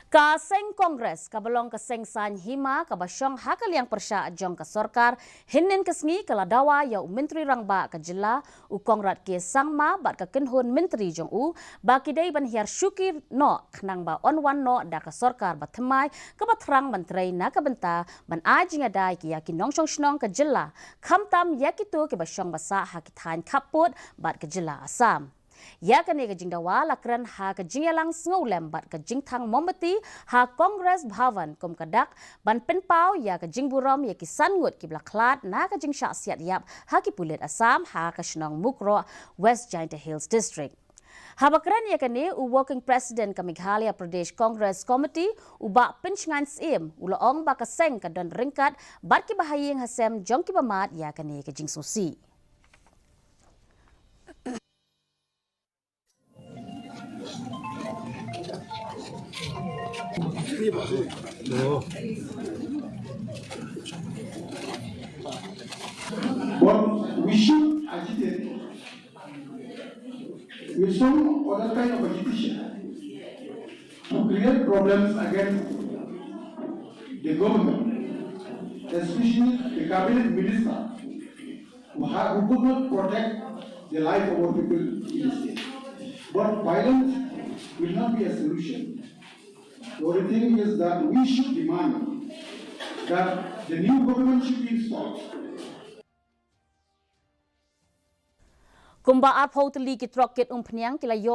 Kaseng Kongres kabalong kaseng san hima kabasyong hakaliang persya ajong ka sorkar hinin kesngi kaladawa ya menteri rangba ka jila u kongrat ke sangma bat ka kenhun menteri jong u bakidai ban hiar syukir no khnang ba onwan no da ka sorkar bathmai ka batrang menteri na ka benta ban ajing adai ki yakin nongshong shnong ka jila khamtam yakitu ke basyong basa hakithan khaput bat ka jila Assam. Ya kani ka jingdawa lakran ha ka jingyalang ngolem bat ka jingthang mombati ha Kongres Bhavan kum kadak ban penpau ya ka jingburom ya ki sangut ki blaklat na ka jingsha siat yap ha ki pulit Assam ha ka shnong mukro West Giant Hills District. Habakran ya kani u working president ka Meghalaya Pradesh Congress Committee u ba pinchngan sim u loong ba ka seng ka don ringkat bat ki bahaying hasem jong ki bamat ya kani ka jingsusi. But we should agitate with some other kind of agitation to create problems against the government, especially the cabinet minister who could not protect the life of our people in the state. But violence will not be a solution. The only thing is that we should demand that the new government should be installed. Kumba at hoteli ki trokit umpnyang kila